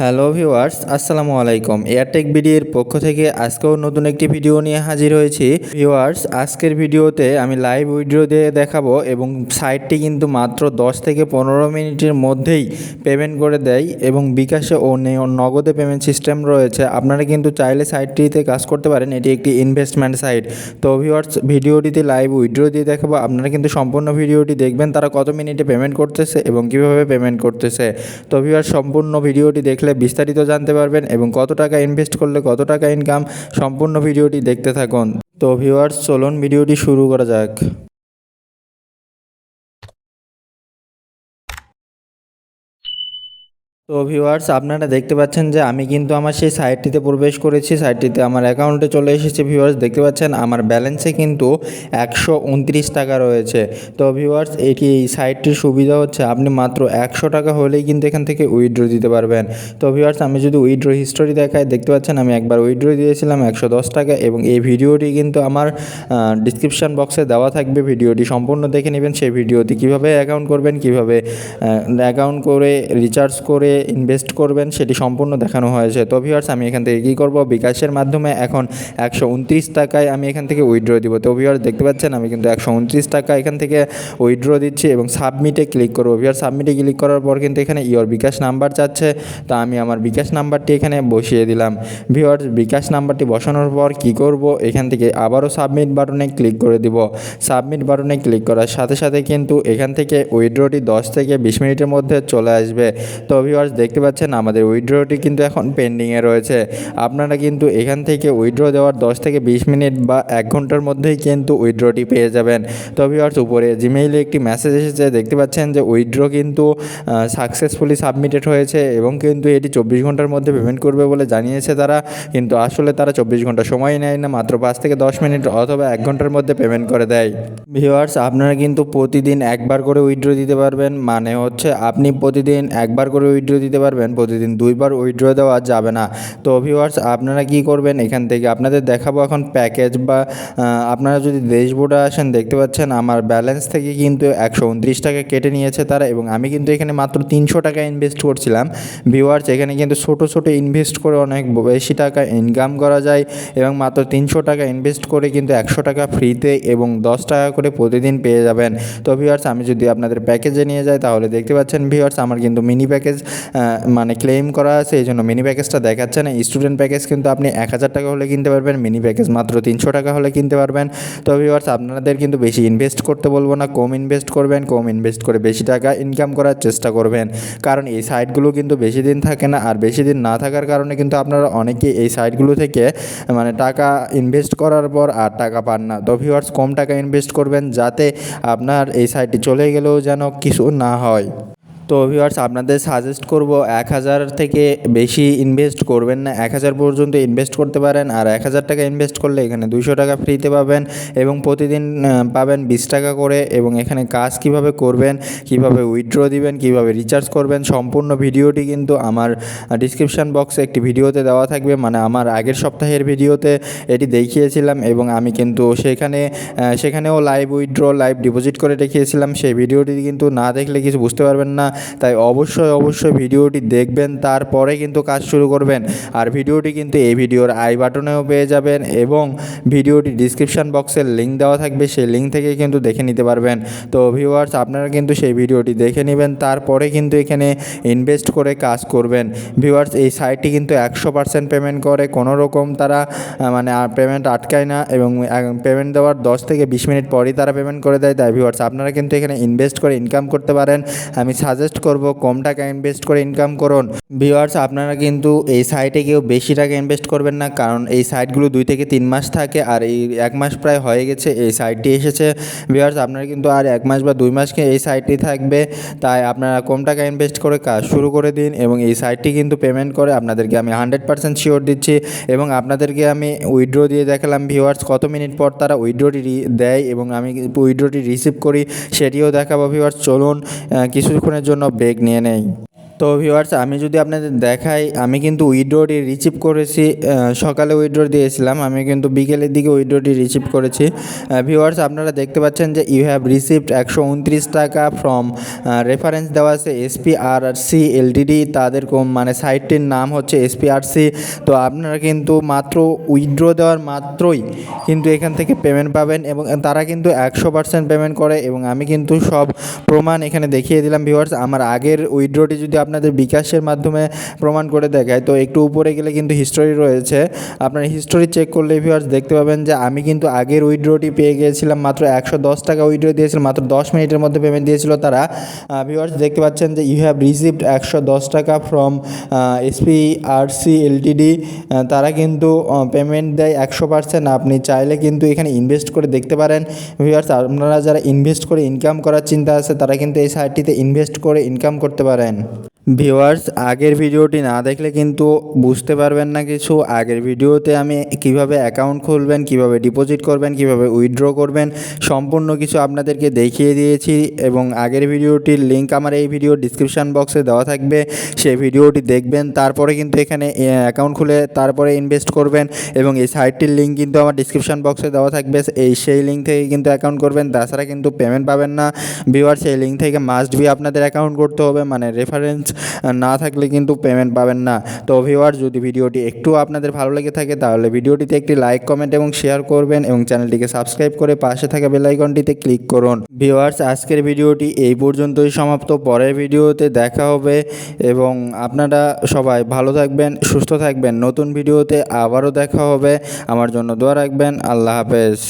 Hello viewers, আসসালামু আলাইকুম। এয়ারটেক বিডির পক্ষ থেকে আজকেও নতুন একটি ভিডিও নিয়ে হাজির হয়েছি। ভিউয়ার্স, আজকের ভিডিওতে আমি লাইভ উইথড্র দিয়ে দেখাবো এবং সাইটটি কিন্তু মাত্র 10 থেকে 15 মিনিটের মধ্যেই পেমেন্ট করে দেয় এবং বিকাশে ও নগদে পেমেন্ট সিস্টেম রয়েছে। আপনারা কিন্তু চাইলে সাইটটিতে কাজ করতে পারেন। এটি একটি ইনভেস্টমেন্ট সাইট। তো ভিউয়ার্স, ভিডিওটিতে লাইভ উইথড্র দিয়ে দেখাবো। আপনারা কিন্তু সম্পূর্ণ ভিডিওটি দেখবেন, তারা কত মিনিটে পেমেন্ট করতেছে এবং কীভাবে পেমেন্ট করতেছে। তো ভিউয়ার্স, সম্পূর্ণ ভিডিওটি দেখলে বিস্তারিত জানতে পারবেন এবং কত টাকা ইনভেস্ট করলে কত টাকা ইনকাম, সম্পূর্ণ ভিডিওটি দেখতে থাকুন। তো ভিউয়ার্স, চলুন ভিডিওটি শুরু করা যাক। তো ভিউয়ার্স, আপনারা দেখতে পাচ্ছেন যে আমি কিন্তু আমার সেই সাইটটিতে প্রবেশ করেছি। সাইটটিতে আমার অ্যাকাউন্টে চলে এসেছে। ভিউয়ার্স, দেখতে পাচ্ছেন আমার ব্যালেন্সে কিন্তু 129 টাকা রয়েছে। তো ভিউয়ার্স, এই সাইটটির সুবিধা হচ্ছে আপনি মাত্র 100 টাকা হলেই কিন্তু এখান থেকে উইথড্র দিতে পারবেন। তো ভিউয়ার্স, আমি যদি উইথড্র হিস্টোরি দেখাই, দেখতে পাচ্ছেন আমি একবার উইথড্র দিয়েছিলাম 110 টাকা এবং এই ভিডিওটি কিন্তু আমার ডিসক্রিপশান বক্সে দেওয়া থাকবে। ভিডিওটি সম্পূর্ণ দেখে নেবেন। সেই ভিডিওতে কীভাবে অ্যাকাউন্ট করবেন, কীভাবে অ্যাকাউন্ট করে রিচার্জ করে ইনভেস্ট করবেন, সেটি সম্পূর্ণ দেখানো হয়েছে। তো ভিউয়ার্স, আমি এখান থেকে কী করব, বিকাশের মাধ্যমে এখন 129 টাকায় আমি এখান থেকে উইথড্র দিব। তো ভিউয়ার্স, দেখতে পাচ্ছেন আমি কিন্তু 129 টাকা এখান থেকে উইথড্র দিচ্ছি এবং সাবমিটে ক্লিক করব। ভিউয়ার্স, সাবমিটে ক্লিক করার পর কিন্তু এখানে ইওর বিকাশ নাম্বার চাচ্ছে। তা আমি আমার বিকাশ নাম্বারটি এখানে বসিয়ে দিলাম। ভিউয়ার্স, বিকাশ নাম্বারটি বসানোর পর কী করব, এখান থেকে আবারও সাবমিট বাটনে ক্লিক করে দিব। সাবমিট বাটনে ক্লিক করার সাথে সাথে কিন্তু এখান থেকে উইথড্রটি 10 থেকে 20 মিনিটের মধ্যে চলে আসবে। তো ভিউয়ার্স, দেখতে পাচ্ছেন আমাদের উইথড্রটি কিন্তু এখন পেন্ডিংয়ে রয়েছে। আপনারা কিন্তু এখান থেকে উইথড্র দেওয়ার 10 থেকে 20 মিনিট বা 1 ঘন্টার মধ্যেই কিন্তু উইথড্রটি পেয়ে যাবেন। তো ভিউয়ার্স, উপরে জিমেইলে একটি মেসেজ এসেছে। দেখতে পাচ্ছেন যে উইথড্র কিন্তু সাকসেসফুলি সাবমিটেড হয়েছে এবং কিন্তু এটি 24 ঘন্টার মধ্যে পেমেন্ট করবে বলে জানিয়েছে তারা। কিন্তু আসলে তারা 24 ঘন্টা সময় নেয় না, মাত্র 5 থেকে 10 মিনিট অথবা 1 ঘন্টার মধ্যে পেমেন্ট করে দেয়। ভিউয়ার্স, আপনারা কিন্তু প্রতিদিন একবার করে উইথড্র দিতে পারবেন। মানে হচ্ছে আপনি প্রতিদিন একবার করে উইথড্র দিতে পারবেন, প্রতিদিন 2বার উইথড্র দেওয়া যাবে না। তো ভিউয়ার্স, আপনারা কি করবেন, এখান থেকে আপনাদের দেখাবো এখন প্যাকেজ বা আপনারা যদি ড্যাশবোর্ডে আসেন, দেখতে পাচ্ছেন আমার ব্যালেন্স থেকে কিন্তু 129 টাকা কেটে নিয়েছে তারা এবং আমি কিন্তু এখানে মাত্র 300 টাকা ইনভেস্ট করছিলাম। ভিউয়ার্স, এখানে কিন্তু ছোটো ছোটো ইনভেস্ট করে অনেক বেশি টাকা ইনকাম করা যায় এবং মাত্র 300 টাকা ইনভেস্ট করে কিন্তু 100 টাকা ফ্রিতে এবং 10 টাকা করে প্রতিদিন পেয়ে যাবেন। তো ভিউয়ার্স, আমি যদি আপনাদের প্যাকেজে নিয়ে যাই, তাহলে দেখতে পাচ্ছেন ভিউয়ার্স আমার কিন্তু মিনি প্যাকেজ মানে ক্লেম করা আছে, এই জন্য মিনি প্যাকেজটা দেখাচ্ছে না। স্টুডেন্ট প্যাকেজ কিন্তু আপনি 1000 টাকা হলে কিনতে পারবেন, মিনি প্যাকেজ মাত্র 300 টাকা হলে কিনতে পারবেন। তো ভিউয়ার্স, আপনাদের কিন্তু বেশি ইনভেস্ট করতে বলবো না, কম ইনভেস্ট করবেন, কম ইনভেস্ট করে বেশি টাকা ইনকাম করার চেষ্টা করবেন। কারণ এই সাইটগুলো কিন্তু বেশি দিন থাকে না, আর বেশি দিন না থাকার কারণে কিন্তু আপনারা অনেকেই এই সাইটগুলো থেকে মানে টাকা ইনভেস্ট করার পর আর টাকা পান না। তো ভিউয়ার্স, কম টাকা ইনভেস্ট করবেন যাতে আপনার এই সাইটটি চলে গেলেও যেন কিছু না হয়। তো ভিউয়ার্স, আপনাদের সাজেস্ট করব 1000 থেকে বেশি ইনভেস্ট করবেন না, 1000 পর্যন্ত ইনভেস্ট করতে পারেন। আর 1000 টাকা ইনভেস্ট করলে এখানে 200 টাকা ফ্রিতে পাবেন এবং প্রতিদিন পাবেন 20 টাকা করে। এবং এখানে কাজ কিভাবে করবেন, কিভাবে উইথড্র দিবেন, কিভাবে রিচার্জ করবেন, সম্পূর্ণ ভিডিওটি কিন্তু আমার ডিসক্রিপশান বক্সে একটি ভিডিওতে দেওয়া থাকবে। মানে আমার আগের সপ্তাহের ভিডিওতে এটি দেখিয়েছিলাম এবং আমি কিন্তু সেখানেও লাইভ উইথড্র, লাইভ ডিপোজিট করে দেখিয়েছিলাম। সেই ভিডিওটি কিন্তু না দেখলে কিছু বুঝতে পারবেন না। তাই অবশ্যই ভিডিওটি দেখবেন, তারপরে কিন্তু কাজ শুরু করবেন। আর ভিডিওটি কিন্তু এই ভিডিওর আই বাটনেও পেয়ে যাবেন এবং ভিডিওটি ডিসক্রিপশান বক্সের লিঙ্ক দেওয়া থাকবে, সেই লিঙ্ক থেকে কিন্তু দেখে নিতে পারবেন। তো ভিউয়ার্স, আপনারা কিন্তু সেই ভিডিওটি দেখে নেবেন, তারপরে কিন্তু এখানে ইনভেস্ট করে কাজ করবেন। ভিউয়ার্স, এই সাইটটি কিন্তু 100% পেমেন্ট করে, কোনো রকম তারা মানে পেমেন্ট আটকায় না এবং পেমেন্ট দেওয়ার 10 থেকে 20 মিনিট পরই তারা পেমেন্ট করে দেয়। তাই ভিউয়ার্স, আপনারা কিন্তু এখানে ইনভেস্ট করে ইনকাম করতে পারেন। আমি সাজেস্ট করব কম টাকা ইনভেস্ট করে ইনকাম করুন। ভিউয়ার্স, আপনারা কিন্তু এই সাইটে কেউ বেশি টাকা ইনভেস্ট করবেন না, কারণ এই সাইটগুলো 2 থেকে 3 মাস থাকে আর এই 1 মাস প্রায় হয়ে গেছে এই সাইটটি এসেছে। ভিউয়ার্স, আপনারা কিন্তু আর 1 মাস বা 2 মাসকে এই সাইটটি থাকবে। তাই আপনারা কম টাকা ইনভেস্ট করে কাজ শুরু করে দিন এবং এই সাইটটি কিন্তু পেমেন্ট করে আপনাদেরকে আমি 100% শিওর দিচ্ছি এবং আপনাদেরকে আমি উইথড্র দিয়ে দেখালাম। ভিউয়ার্স, কত মিনিট পর তারা উইথড্রটি দেয় এবং আমি উইথড্রটি রিসিভ করি সেটিও দেখাবো। ভিউয়ার্স, চলুন কিছুক্ষণের জন্য ব্রেক নিয়ে নেই। তো ভিউয়ার্স আমি যদি আপনাদের দেখাই, আমি কিন্তু উইথড্রটি রিসিভ করেছি, সকালে উইথড্র দিয়েছিলাম, আমি কিন্তু বিকেলের দিকে উইথড্রটি রিসিভ করেছি। ভিউয়ার্স আপনারা দেখতে পাচ্ছেন যে ইউ হ্যাভ রিসিভড 129 টাকা ফ্রম, রেফারেন্স দেওয়া আছে SPRC LTD, তাদের মানে সাইটটির নাম হচ্ছে SPRC। তো আপনারা কিন্তু মাত্র উইথড্র দেওয়ার মাত্রই কিন্তু এখান থেকে পেমেন্ট পাবেন, এবং তারা কিন্তু 100% পেমেন্ট করে, এবং আমি কিন্তু সব প্রমাণ এখানে দেখিয়ে দিলাম। ভিউয়ার্স আমার আগের উইথড্রটি যদি আপনাদের বিকাশের মাধ্যমে প্রমাণ করে দেখায়, তো একটু উপরে গেলে কিন্তু হিস্টোরি রয়েছে, আপনার হিস্টোরি চেক করলে ভিউয়ার্স দেখতে পাবেন যে আমি কিন্তু আগের উইথড্রটি পেয়ে গিয়েছিলাম, মাত্র 110 টাকা উইথড্র দিয়েছিলাম, মাত্র 10 মিনিটের মধ্যে পেমেন্ট দিয়েছিল তারা। ভিউয়ার্স দেখতে পাচ্ছেন যে ইউ হ্যাভ রিসিভড 110 টাকা ফ্রম SPRC LTD, তারা কিন্তু পেমেন্ট দেয় 100%। আপনি চাইলে কিন্তু এখানে ইনভেস্ট করে দেখতে পারেন। ভিউয়ার্স আপনারা যারা ইনভেস্ট করে ইনকাম করার চিন্তা আছে, তারা কিন্তু এই সাইটটিতে ইনভেস্ট করে ইনকাম করতে পারেন। ভিউয়ার্স আগের ভিডিওটি না দেখলে কিন্তু বুঝতে পারবেন না কিছু। আগের ভিডিওতে আমি কিভাবে অ্যাকাউন্ট খুলবেন, কিভাবে ডিপোজিট করবেন, কিভাবে উইথড্র করবেন, সম্পূর্ণ কিছু আপনাদেরকে দেখিয়ে দিয়েছি, এবং আগের ভিডিওটির লিঙ্ক আমার এই ভিডিও ডিসক্রিপশান বক্সে দেওয়া থাকবে, সেই ভিডিওটি দেখবেন, তারপরে কিন্তু এখানে অ্যাকাউন্ট খুলে তারপরে ইনভেস্ট করবেন, এবং এই সাইটটির লিঙ্ক কিন্তু আমার ডিসক্রিপশান বক্সে দেওয়া থাকবে, সেই লিঙ্ক থেকে কিন্তু অ্যাকাউন্ট করবেন, তাছাড়া কিন্তু পেমেন্ট পাবেন না। ভিউয়ার্স সেই লিঙ্ক থেকে মাস্ট বি আপনাদের অ্যাকাউন্ট করতে হবে, মানে রেফারেন্স না থাকলে কিন্তু পেমেন্ট পাবেন না। তো ভিউয়ার্স যদি ভিডিওটি একটু আপনাদের ভালো লেগে থাকে, তাহলে ভিডিওটিতে একটি লাইক, কমেন্ট এবং শেয়ার করবেন, এবং চ্যানেলটিকে সাবস্ক্রাইব করে পাশে থাকা বেল আইকনটিতে ক্লিক করুন। ভিউয়ার্স আজকের ভিডিওটি এই পর্যন্তই সমাপ্ত, পরের ভিডিওতে দেখা হবে, এবং আপনারা সবাই ভালো থাকবেন, সুস্থ থাকবেন। নতুন ভিডিওতে আবারও দেখা হবে, আমার জন্য দোয়া রাখবেন। আল্লাহ হাফেজ।